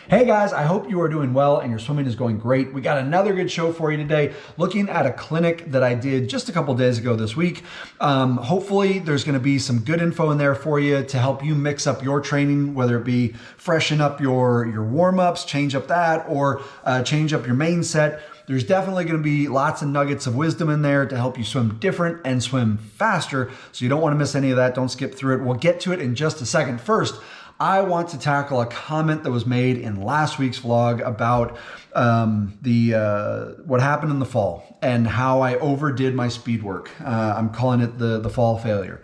Hey guys, I hope you are doing well and your swimming is going great. We got another good show for you today, looking at a clinic that I did just a couple days ago this week. Hopefully there's gonna be some good info in there for you to help you mix up your training, whether it be freshen up your warm-ups, change up that, or change up your main set. There's definitely gonna be lots of nuggets of wisdom in there to help you swim different and swim faster. So you don't wanna miss any of that, don't skip through it. We'll get to it in just a second. First, I want to tackle a comment that was made in last week's vlog about what happened in the fall and how I overdid my speed work. I'm calling it the fall failure.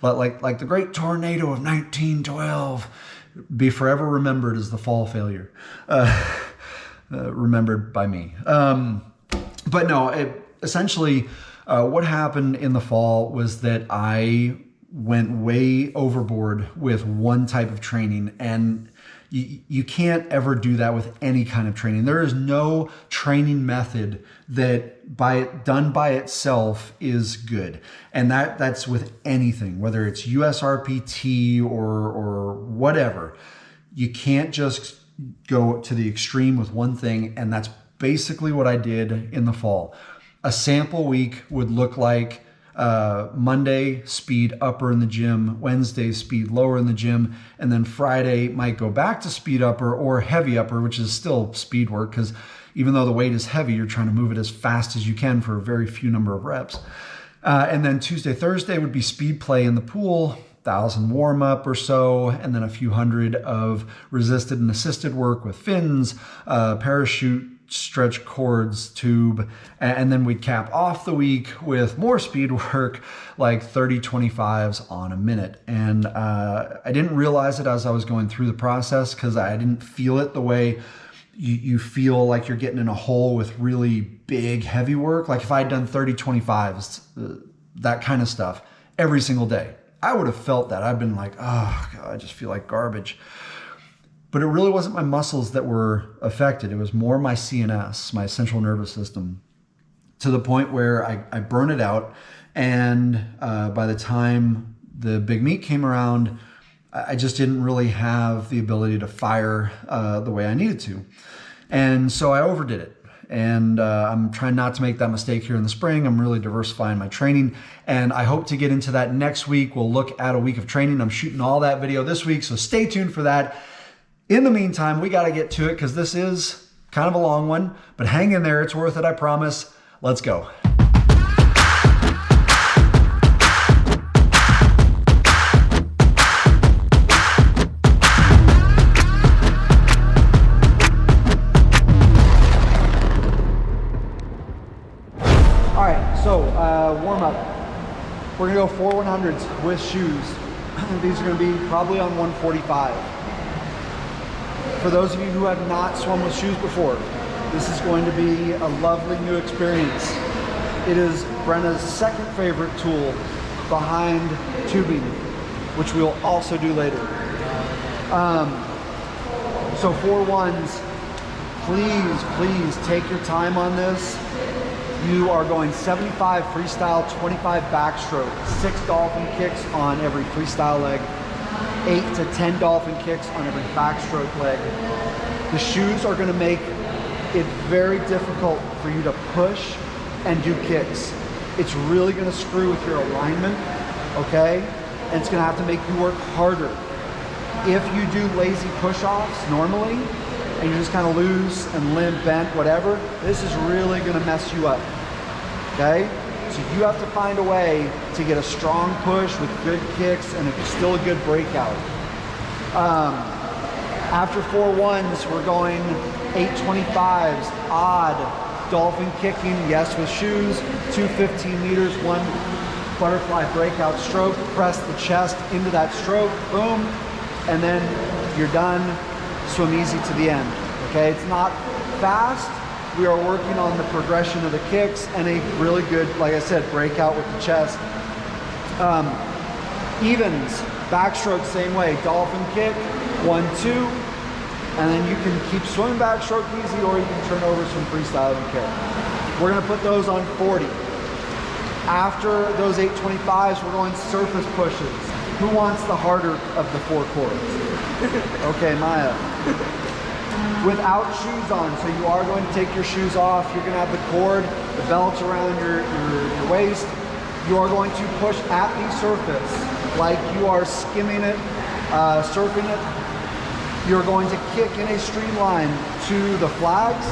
Like the great tornado of 1912, be forever remembered as the fall failure. Remembered by me. But no, essentially what happened in the fall was that I went way overboard with one type of training, and you can't ever do that with any kind of training. There is no training method that done by itself is good. And that's with anything, whether it's USRPT or whatever. You can't just go to the extreme with one thing, and that's basically what I did in the fall. A sample week would look like Monday, speed upper in the gym, Wednesday, speed lower in the gym, and then Friday might go back to speed upper or heavy upper, which is still speed work because even though the weight is heavy, you're trying to move it as fast as you can for a very few number of reps. And then Tuesday, Thursday would be speed play in the pool, 1,000 warm up or so, and then a few hundred of resisted and assisted work with fins, parachute, stretch cords, tube, and then we'd cap off the week with more speed work, like 30-25s on a minute. And I didn't realize it as I was going through the process because I didn't feel it the way you feel like you're getting in a hole with really big, heavy work. Like if I had done 30-25s, that kind of stuff every single day, I would have felt that. I've been like, oh God, I just feel like garbage. But it really wasn't my muscles that were affected. It was more my CNS, my central nervous system, to the point where I burned it out. And by the time the big meet came around, I just didn't really have the ability to fire the way I needed to. And so I overdid it. And I'm trying not to make that mistake here in the spring. I'm really diversifying my training. And I hope to get into that next week. We'll look at a week of training. I'm shooting all that video this week, so stay tuned for that. In the meantime, we got to get to it because this is kind of a long one, but hang in there. It's worth it, I promise. Let's go. All right, so warm up. We're gonna go 4 100s with shoes. These are gonna be probably on 145. For those of you who have not swum with shoes before, this is going to be a lovely new experience. It is Brenna's second favorite tool behind tubing, which we'll also do later. So 4 1s, please take your time on this. You are going 75 freestyle, 25 backstroke, 6 dolphin kicks on every freestyle leg, 8 to 10 dolphin kicks on every backstroke leg. The shoes are gonna make it very difficult for you to push and do kicks. It's really gonna screw with your alignment, okay? And it's gonna have to make you work harder. If you do lazy push-offs normally, and you're just kind of loose and limp, bent, whatever, this is really gonna mess you up, okay? So you have to find a way to get a strong push with good kicks and still a good breakout. After 4 1s, we're going 825s, odd, dolphin kicking, yes with shoes, 2 15 meters, 1 butterfly breakout stroke, press the chest into that stroke, boom, and then you're done, swim easy to the end, okay? It's not fast. We are working on the progression of the kicks and a really good, like I said, breakout with the chest. Evens, backstroke same way, dolphin kick, 1 2, and then you can keep swimming backstroke easy, or you can turn over some freestyle if you care. We're gonna put those on 40. After those 825s, we're going surface pushes. Who wants the harder of the 4 chords? Okay, Maya. Without shoes on, so you are going to take your shoes off. You're going to have the cord, the belts around your waist. You are going to push at the surface like you are skimming it, surfing it. You're going to kick in a streamline to the flags,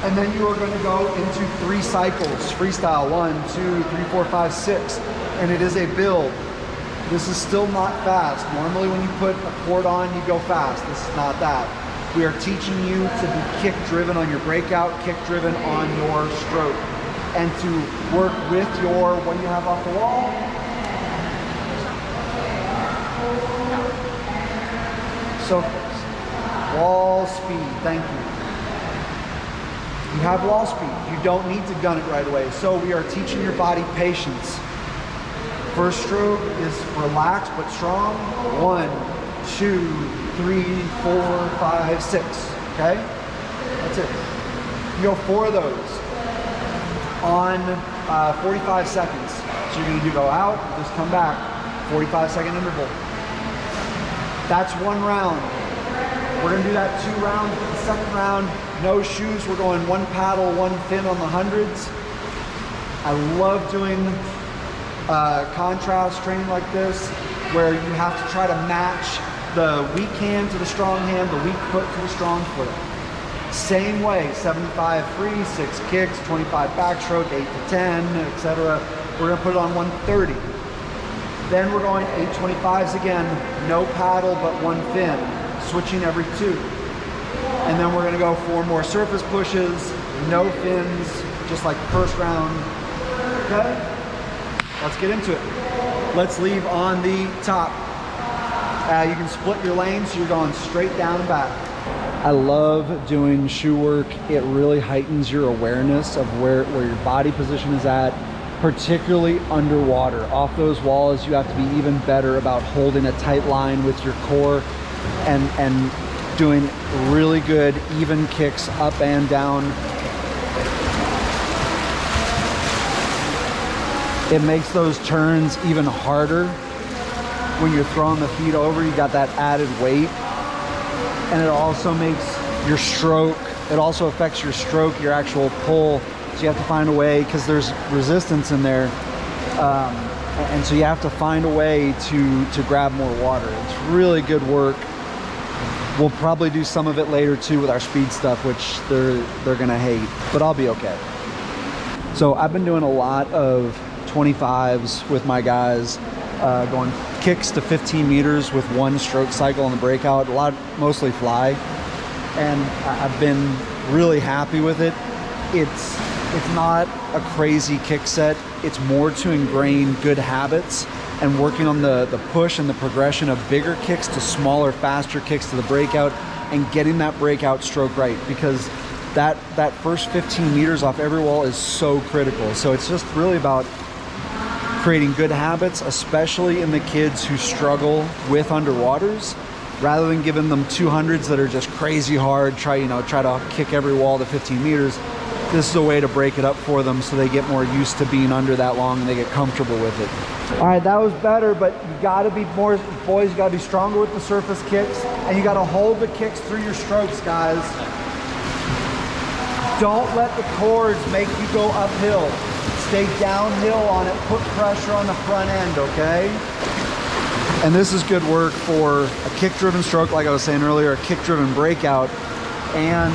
and then you are going to go into 3 cycles, freestyle, 1, 2, 3, 4, 5, 6, and it is a build. This is still not fast. Normally when you put a cord on, you go fast. This is not that. We are teaching you to be kick driven on your breakout, kick driven on your stroke, and to work with your, what do you have off the wall? So, wall speed, thank you. You have wall speed. You don't need to gun it right away. So we are teaching your body patience. First stroke is relaxed but strong. 1, 2, 3, 4, 5, 6. Okay? That's it. You go 4 of those on 45 seconds. So you're going to go out, just come back. 45-second interval. That's 1 round. We're going to do that 2 rounds. The second round, no shoes. We're going 1 paddle, 1 fin on the hundreds. I love doing contrast training like this, where you have to try to match the weak hand to the strong hand, the weak foot to the strong foot. Same way, 75 free, 6 kicks, 25 backstroke, 8 to 10, etc. We're going to put it on 130. Then we're going 825s again, no paddle but 1 fin, switching every 2. And then we're going to go 4 more surface pushes, no fins, just like the first round. Okay? Let's get into it. Let's leave on the top. You can split your lanes, so you're going straight down and back. I love doing shoe work. It really heightens your awareness of where your body position is at, particularly underwater. Off those walls, you have to be even better about holding a tight line with your core and doing really good even kicks up and down. It makes those turns even harder when you're throwing the feet over. You got that added weight, and it also makes your stroke, it also affects your stroke, your actual pull. So you have to find a way, because there's resistance in there, and so you have to find a way to grab more water. It's really good work. We'll probably do some of it later too with our speed stuff, which they're gonna hate, but I'll be okay. So I've been doing a lot of 25s with my guys, going kicks to 15 meters with 1 stroke cycle on the breakout, mostly fly, and I've been really happy with it. It's not a crazy kick set. It's more to ingrain good habits and working on the push and the progression of bigger kicks to smaller, faster kicks to the breakout, and getting that breakout stroke right, because that first 15 meters off every wall is so critical. So it's just really about creating good habits, especially in the kids who struggle with underwaters, rather than giving them 200s that are just crazy hard, try to kick every wall to 15 meters. This is a way to break it up for them so they get more used to being under that long and they get comfortable with it. All right, that was better, but you gotta be more, boys, you gotta be stronger with the surface kicks, and you gotta hold the kicks through your strokes, guys. Don't let the cords make you go uphill. Stay downhill on it, put pressure on the front end, okay? And this is good work for a kick-driven stroke, like I was saying earlier, a kick-driven breakout, and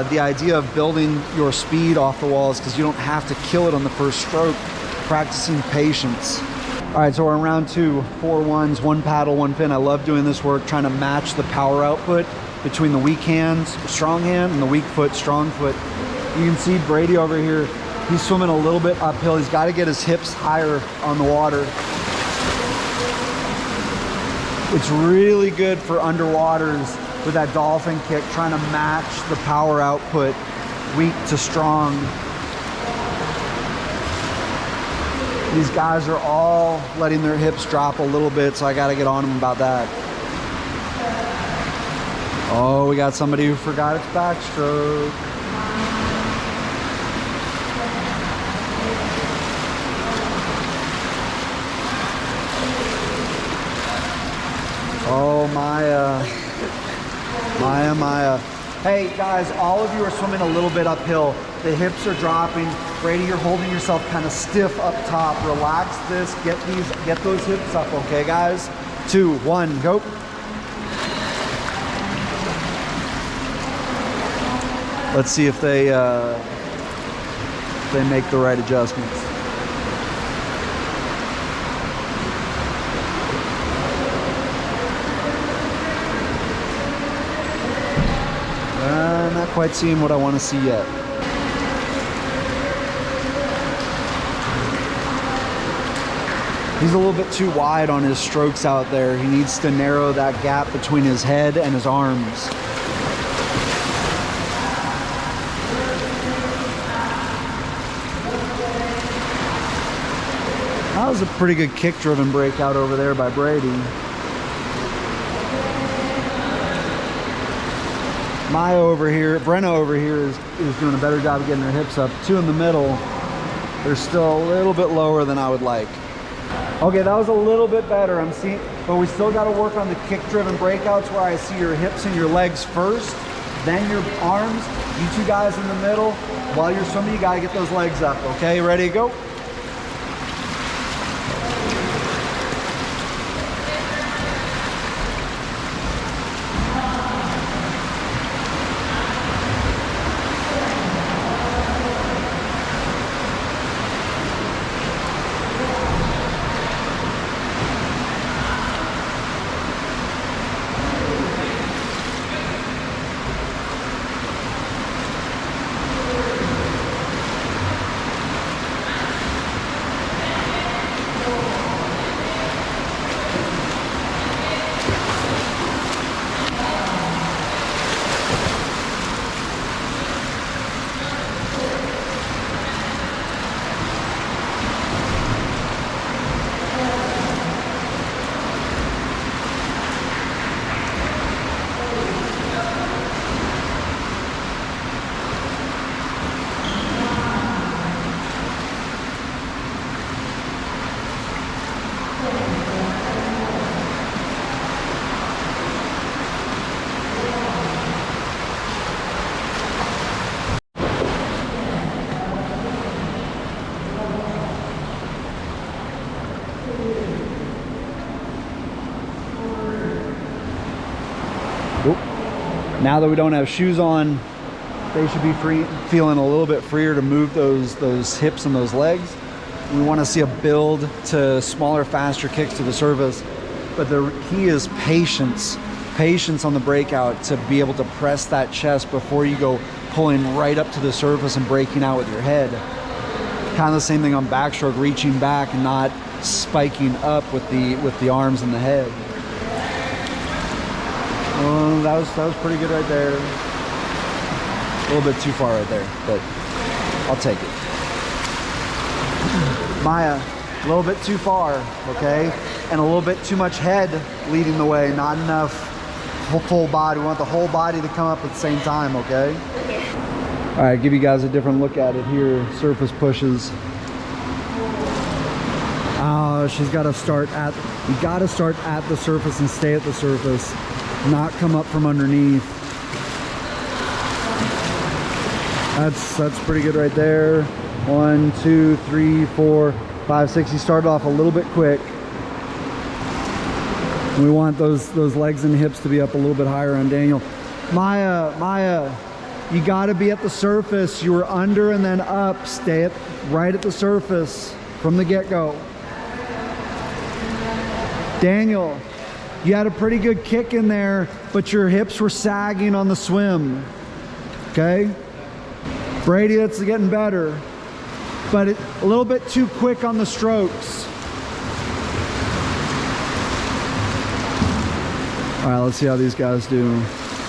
the idea of building your speed off the walls, because you don't have to kill it on the first stroke, practicing patience. All right, so we're in round 2, 4 ones, 1 paddle, 1 fin. I love doing this work, trying to match the power output between the weak hand, strong hand, and the weak foot, strong foot. You can see Brady over here, he's swimming a little bit uphill. He's got to get his hips higher on the water. It's really good for underwaters with that dolphin kick, trying to match the power output, weak to strong. These guys are all letting their hips drop a little bit, so I got to get on them about that. Oh, we got somebody who forgot its backstroke. Oh, Maya. Maya. Hey guys, all of you are swimming a little bit uphill. The hips are dropping. Brady, you're holding yourself kind of stiff up top. Relax this, get those hips up, okay guys? 2, 1, go. Let's see if they make the right adjustments. Not quite seeing what I want to see yet. He's a little bit too wide on his strokes out there. He needs to narrow that gap between his head and his arms. That was a pretty good kick-driven breakout over there by Brady. Maya over here, Brenna over here is doing a better job of getting her hips up. 2 in the middle, they're still a little bit lower than I would like. Okay, that was a little bit better, I'm seeing, but we still got to work on the kick-driven breakouts where I see your hips and your legs first, then your arms. You 2 guys in the middle. While you're swimming, you got to get those legs up, okay? Ready to go? Now that we don't have shoes on, they should be feeling a little bit freer to move those hips and those legs. We want to see a build to smaller, faster kicks to the surface, but the key is patience. Patience on the breakout to be able to press that chest before you go pulling right up to the surface and breaking out with your head. Kind of the same thing on backstroke, reaching back and not spiking up with the arms and the head. That was pretty good right there. A little bit too far right there, but I'll take it. Maya, a little bit too far, okay? And a little bit too much head leading the way, not enough full body. We want the whole body to come up at the same time, okay? All right, give you guys a different look at it here. Surface pushes. She's got to start at, you got to start at the surface and stay at the surface, not come up from underneath. That's pretty good right there. 1, 2, 3, 4, 5, 6. You started off a little bit quick. We want those legs and hips to be up a little bit higher on Daniel. Maya, you got to be at the surface. You were under and then up. Stay right at the surface from the get-go. Daniel, you had a pretty good kick in there, but your hips were sagging on the swim. Okay? Brady, that's getting better, but a little bit too quick on the strokes. All right, let's see how these guys do.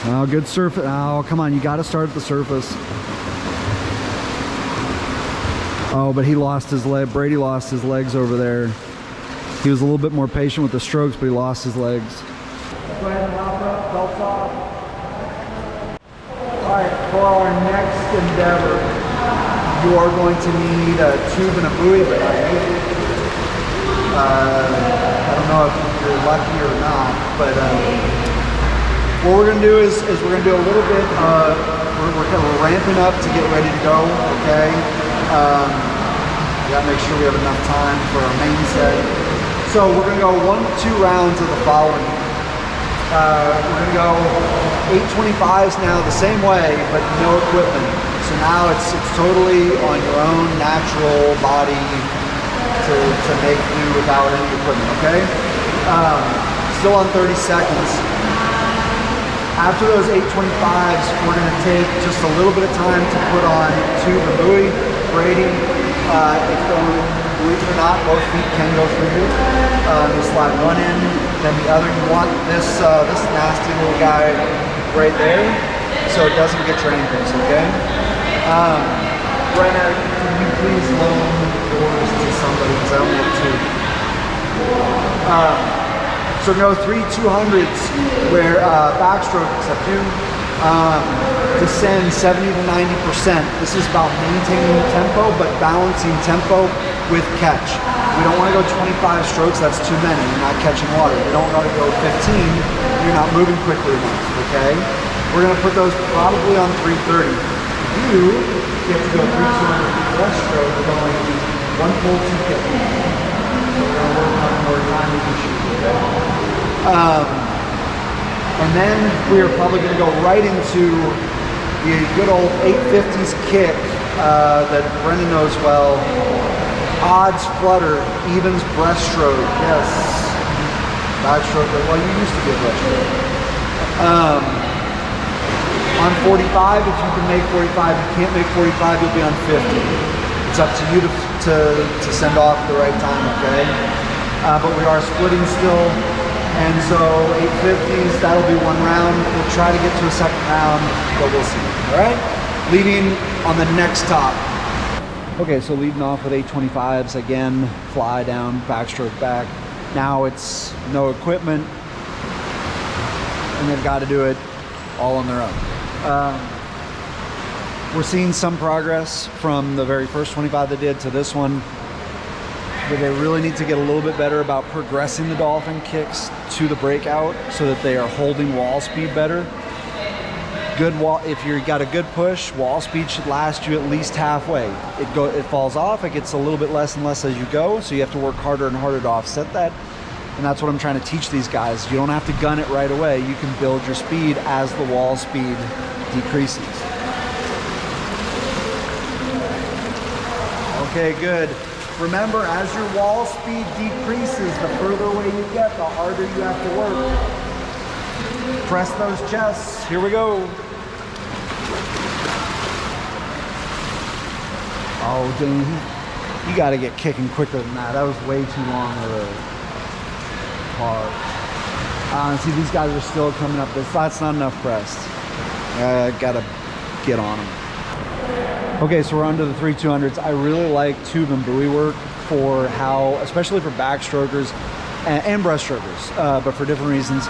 Oh, good surface. Oh, come on, you got to start at the surface. Oh, but he lost his leg. Brady lost his legs over there. He was a little bit more patient with the strokes, but he lost his legs. Go ahead and hop up, belts off. All right, for our next endeavor, you are going to need a tube and a buoy, but I don't know if you're lucky or not. But what we're gonna do is we're gonna do a little bit, we're ramping up to get ready to go, okay? We gotta make sure we have enough time for our main set. So we're gonna go 1 to 2 rounds of the following. We're gonna go 825s now the same way, but no equipment. So now it's totally on your own natural body to make do without any equipment, okay? Still on 30 seconds. After those 825s, we're gonna take just a little bit of time to put on tube and buoy, braiding. Believe it or not, both feet can go through here. You slide one in, then the other. You want this nasty little guy right there, so it doesn't get your ankles, okay? Right now, can you please loan doors to somebody, because I don't have two. So go 3 200s, where backstroke, except you, descend 70 to 90%. This is about maintaining tempo, but balancing tempo with catch. We don't want to go 25 strokes, that's too many, you're not catching water. We don't want to go 15, you're not moving quickly enough, okay? We're going to put those probably on 330. You have to go 3 200 one stroke, we're going 1 pull, 2 kick. So we're going to work on more time with the shoes, okay? And then we are probably going to go right into the good old 850s kick that Brendan knows well. Odds flutter, evens breaststroke. Yes. Backstroke, well, you used to be a breaststroke. On 45, if you can make 45, you can't make 45, you'll be on 50. It's up to you to send off at the right time, okay? But we are splitting still. And so 850s, that'll be 1 round. We'll try to get to a second round, but we'll see, all right? Leading on the next top. Okay, so leading off with 825s, again, fly down, backstroke back. Now it's no equipment, and they've got to do it all on their own. We're seeing some progress from the very first 25 they did to this one, but they really need to get a little bit better about progressing the dolphin kicks to the breakout so that they are holding wall speed better. Good wall, if you got a good push, wall speed should last you at least halfway. It falls off, it gets a little bit less and less as you go, so you have to work harder and harder to offset that. And that's what I'm trying to teach these guys. You don't have to gun it right away. You can build your speed as the wall speed decreases. Okay, good. Remember, as your wall speed decreases, the further away you get, the harder you have to work. Press those chests. Here we go. Oh, dang. You got to get kicking quicker than that. That was way too long of a pause. See, these guys are still coming up. That's not enough press. Got to get on them. Okay, so we're on to the 3 200s. I really like tube and buoy work for how, especially for backstrokers and breaststrokers, but for different reasons.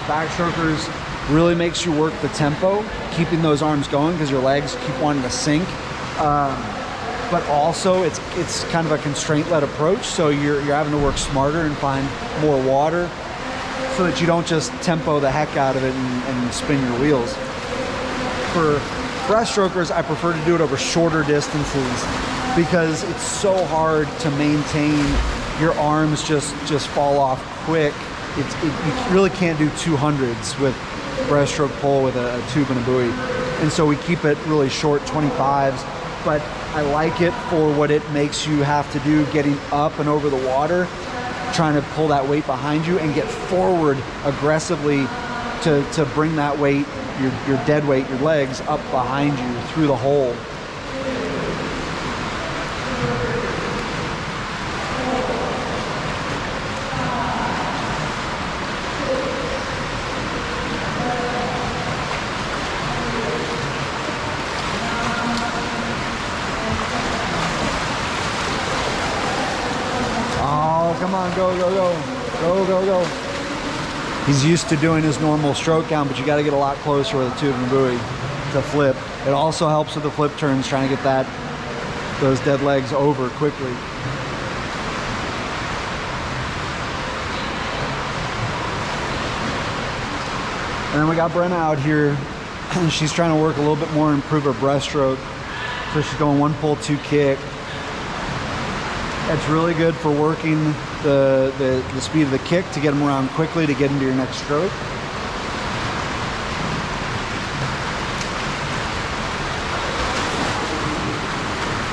Backstrokers really makes you work the tempo, keeping those arms going because your legs keep wanting to sink. But also it's kind of a constraint-led approach, so you're having to work smarter and find more water so that you don't just tempo the heck out of it and spin your wheels. For breaststrokers, I prefer to do it over shorter distances because it's so hard to maintain. Your arms just fall off quick. You really can't do 200s with breaststroke pull with a tube and a buoy. And so we keep it really short, 25s. But I like it for what it makes you have to do, getting up and over the water, trying to pull that weight behind you and get forward aggressively to bring that weight, your dead weight, your legs up behind you through the hole. Come on, go, go, go, go, go, go. He's used to doing his normal stroke count, but you got to get a lot closer with a tube and buoy to flip. It also helps with the flip turns, trying to get those dead legs over quickly. then we got Brenna out here. She's trying to work a little bit more and improve her breaststroke. So she's going 1 pull, 2 kick. It's really good for working the speed of the kick to get them around quickly to get into your next stroke.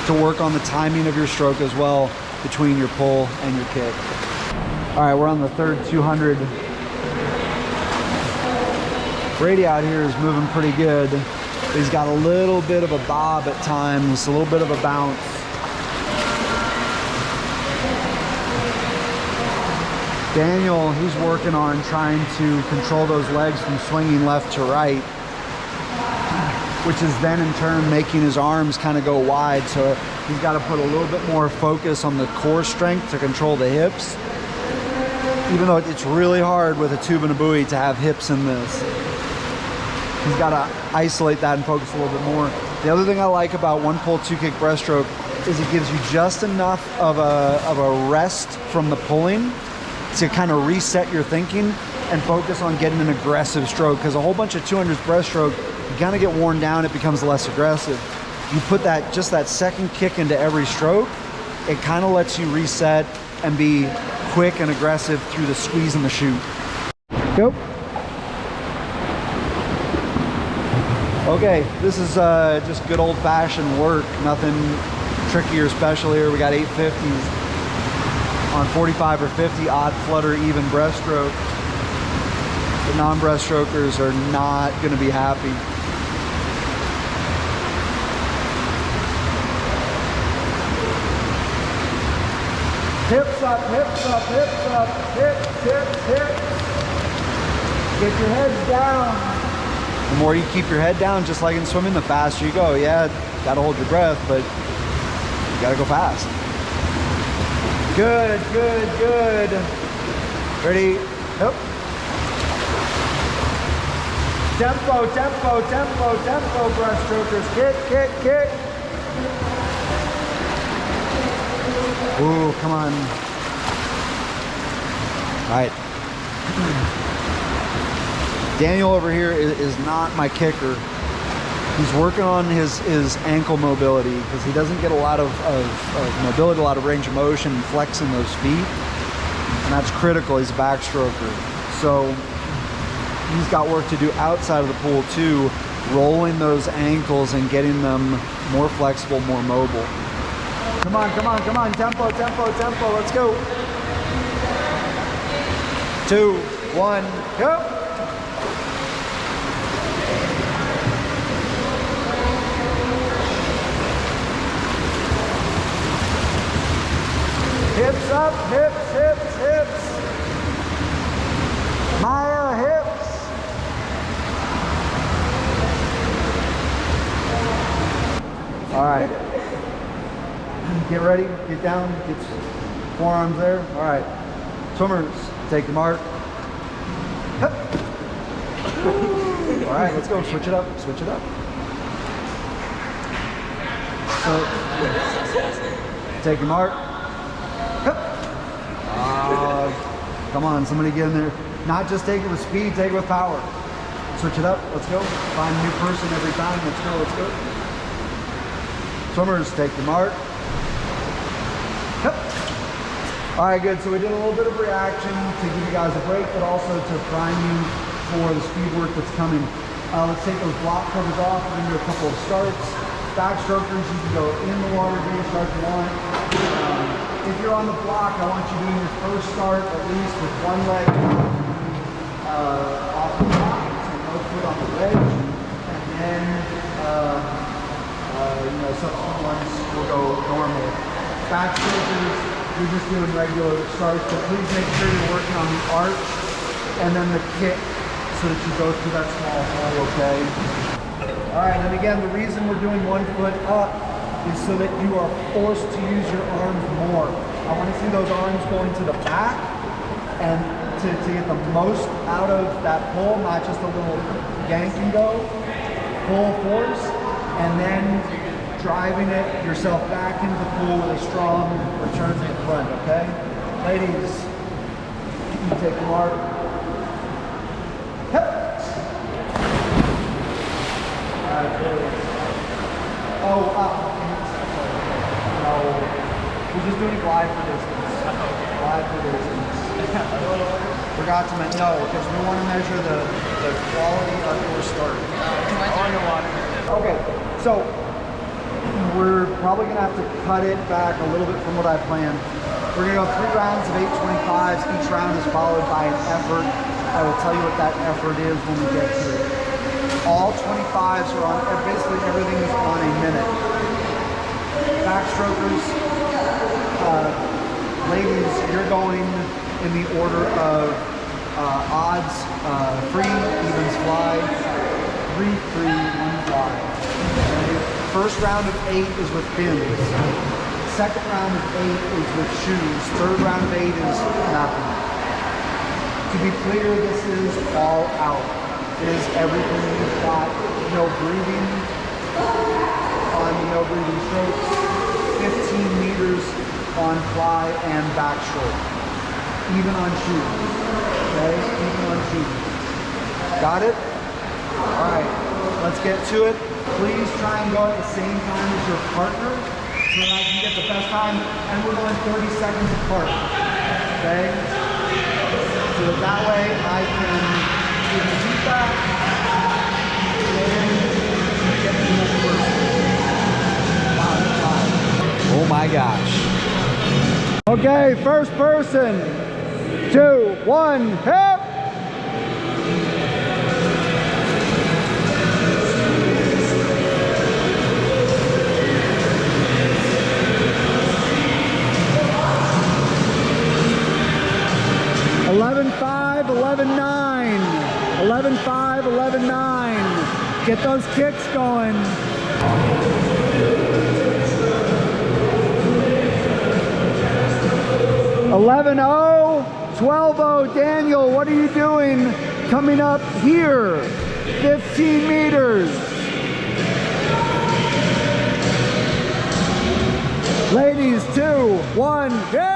To work on the timing of your stroke as well between your pull and your kick. All right, we're on the third 200. Brady out here is moving pretty good. He's got a little bit of a bob at times, a little bit of a bounce. Daniel, he's working on trying to control those legs from swinging left to right, which is then in turn making his arms kind of go wide. So he's got to put a little bit more focus on the core strength to control the hips. Even though it's really hard with a tube and a buoy to have hips in this. He's got to isolate that and focus a little bit more. The other thing I like about 1 pull, 2 kick breaststroke is it gives you just enough of a rest from the pulling to kind of reset your thinking and focus on getting an aggressive stroke, because a whole bunch of 200s breaststroke, you kind of get worn down, it becomes less aggressive. You put just that second kick into every stroke, it kind of lets you reset and be quick and aggressive through the squeeze and the shoot. Go. Okay, this is just good old-fashioned work, nothing tricky or special here. We got 850s on 45 or 50 odd flutter even breaststroke. The non-breaststrokers are not going to be happy. Hips up, hips up, hips up, hips, hips, hips. Get your head down. The more you keep your head down, just like in swimming, the faster you go. Yeah, gotta hold your breath, but you gotta go fast. Good, good, good. Ready? Nope. Tempo, tempo, tempo, tempo, breaststrokers. Kick, kick, kick. Ooh, come on. All right. Daniel over here is not my kicker. He's working on his ankle mobility because he doesn't get a lot of mobility, a lot of range of motion, flexing those feet. And that's critical. He's a backstroker. So he's got work to do outside of the pool too, rolling those ankles and getting them more flexible, more mobile. Come on, come on, come on. Tempo, tempo, tempo. Let's go. 2, 1, go. Hips up, hips, hips, hips. Maya, hips. All right. Get ready, get down, get forearms there. All right. Swimmers, take the mark. Hup. All right, let's go. Switch it up, switch it up. So, take your mark. Come on, somebody get in there. Not just take it with speed, take it with power. Switch it up, let's go. Find a new person every time, let's go, let's go. Swimmers, take your mark. All right, good, so we did a little bit of reaction to give you guys a break, but also to prime you for the speed work that's coming. Let's take those block covers off. We're gonna do a couple of starts. Backstrokers, you can go in the water, do your start you want. If you're on the block, I want you doing your first start at least with one leg off the block, so no foot on the ledge, and then subsequent ones will go normal. Backstrokers, you're just doing regular starts, but please make sure you're working on the arch and then the kick so that you go through that small hole, okay? All right, and again, the reason we're doing 1 foot up is so that you are forced to use your arms more. I want to see those arms going to the back and to get the most out of that pull, not just a little yank and go, full force, and then driving it yourself back into the pool with a strong return to the front, okay? Ladies, you take the mark. Oh, no. We're just doing glide for distance. Glide for distance. Forgot to mention, no, because we want to measure the quality of your start. Okay, so we're probably going to have to cut it back a little bit from what I planned. We're going to go 3 rounds of 825s. Each round is followed by an effort. I will tell you what that effort is when we get to it. All 25s are on, basically everything is on a minute. Backstrokers, ladies, you're going in the order of odds, free, evens, fly, 3, 3, 1, fly. First round of 8 is with pins. Second round of 8 is with shoes. Third round of 8 is nothing. To be clear, this is all out. It is everything you've got. No breathing on the no breathing strokes. 15 meters on fly and backstroke. Even on shoes. Okay? Even on shoes. Got it? Alright, let's get to it. Please try and go at the same time as your partner so that I can get the best time. And we're going 30 seconds apart. Okay? So that way I can give you feedback and get to the next person. Oh my gosh. Okay, first person. 2, 1, hip! $11.5, $11.9, $11.5, $11.9. Get those kicks going. $11.0, $12.0. Daniel, what are you doing coming up here? 15 meters. Ladies, 2, 1, hip!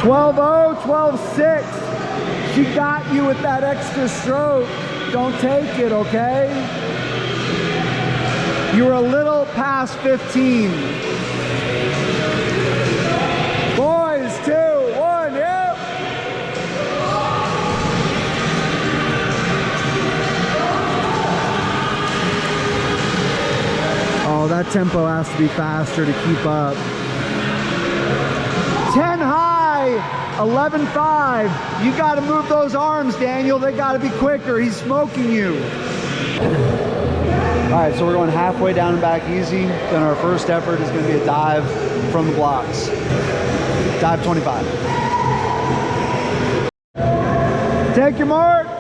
$12.0, $12.6. She got you with that extra stroke. Don't take it, okay? You were a little past 15. Boys, 2, 1, yep. Oh, that tempo has to be faster to keep up. 10 high. 11.5. You got to move those arms, Daniel. They got to be quicker. He's smoking you. All right, so we're going halfway down and back easy. Then our first effort is going to be a dive from the blocks. Dive 25. Take your mark. Up.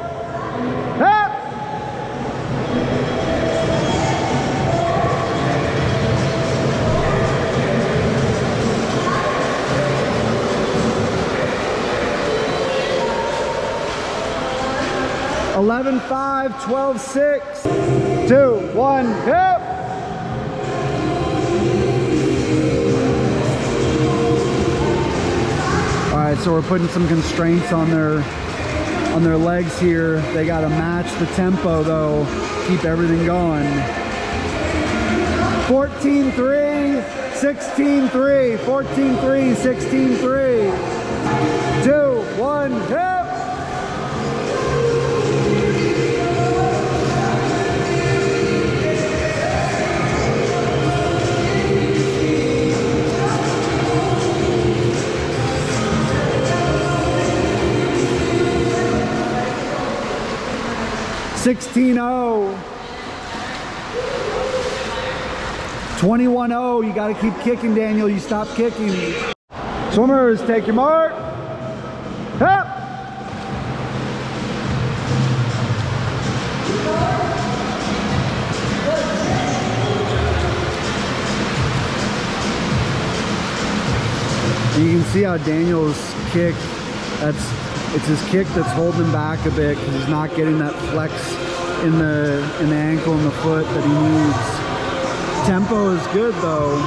$11.5, $12.6, 2, 1, hip! All right, so we're putting some constraints on their legs here. They got to match the tempo though, keep everything going. 14.3, 16.3, 14.3, 16.3, 2, 1, hip! $16.0, $21.0. You got to keep kicking, Daniel. You stop kicking. Swimmers, take your mark. Up. You can see how Daniel's kick, it's his kick that's holding him back a bit because he's not getting that flex in the ankle and the foot that he needs. Tempo is good though.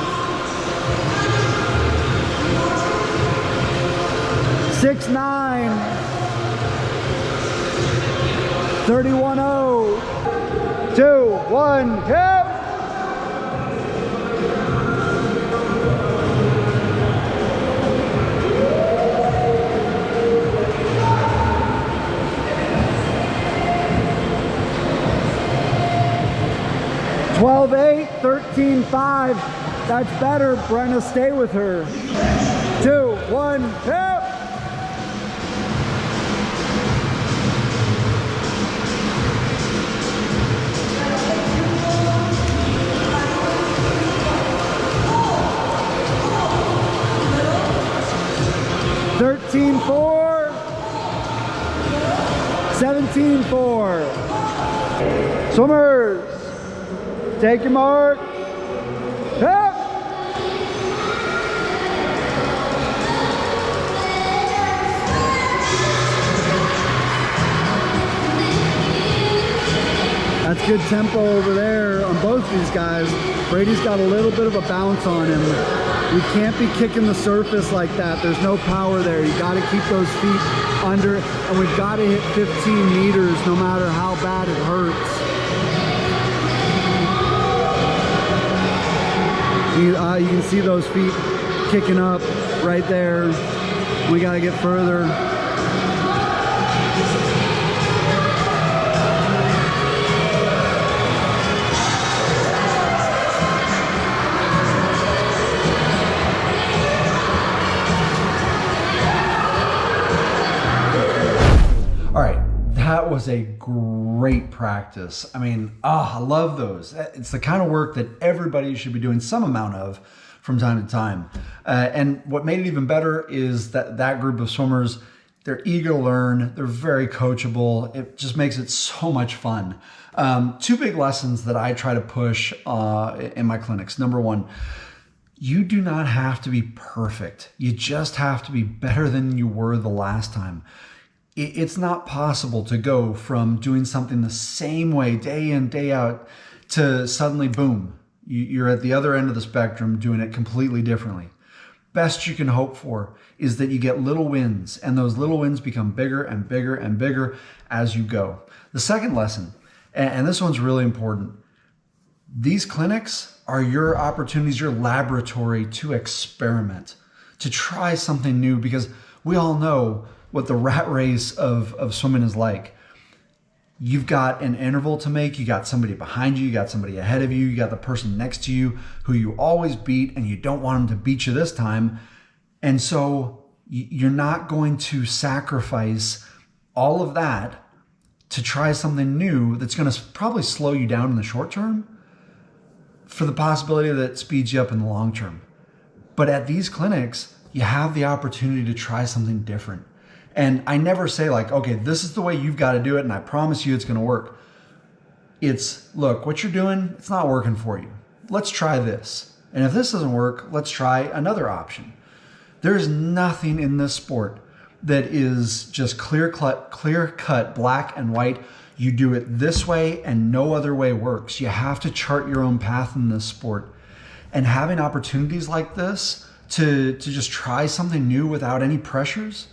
6.9. 31.0. 2, 1, hip. $12.8, $13.5. That's better. Brenna, stay with her. 2, 1, hip. $13.4. $17.4. Swimmers, take your mark. Hip. That's good tempo over there on both these guys. Brady's got a little bit of a bounce on him. We can't be kicking the surface like that. There's no power there. You got to keep those feet under, and we've got to hit 15 meters no matter how bad it hurts. You can see those feet kicking up right there. We got to get further. All right, that was a great practice. I mean, I love those. It's the kind of work that everybody should be doing some amount of from time to time. And what made it even better is that group of swimmers, they're eager to learn. They're very coachable. It just makes it so much fun. 2 big lessons that I try to push in my clinics. Number 1, you do not have to be perfect. You just have to be better than you were the last time. It's not possible to go from doing something the same way day in, day out to suddenly, boom, you're at the other end of the spectrum doing it completely differently. Best you can hope for is that you get little wins, and those little wins become bigger and bigger and bigger as you go. The second lesson, and this one's really important, these clinics are your opportunities, your laboratory to experiment, to try something new, because we all know what the rat race of swimming is like. You've got an interval to make, you got somebody behind you got somebody ahead of you, you got the person next to you who you always beat and you don't want them to beat you this time. And so you're not going to sacrifice all of that to try something new that's going to probably slow you down in the short term for the possibility that it speeds you up in the long term. But at these clinics, you have the opportunity to try something different. And I never say like, okay, this is the way you've got to do it, and I promise you it's going to work. It's, look, what you're doing, it's not working for you. Let's try this. And if this doesn't work, let's try another option. There's nothing in this sport that is just clear cut, black and white. You do it this way and no other way works. You have to chart your own path in this sport. And having opportunities like this to just try something new without any pressures,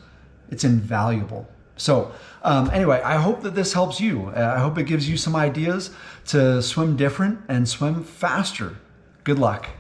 it's invaluable. So anyway, I hope that this helps you. I hope it gives you some ideas to swim different and swim faster. Good luck.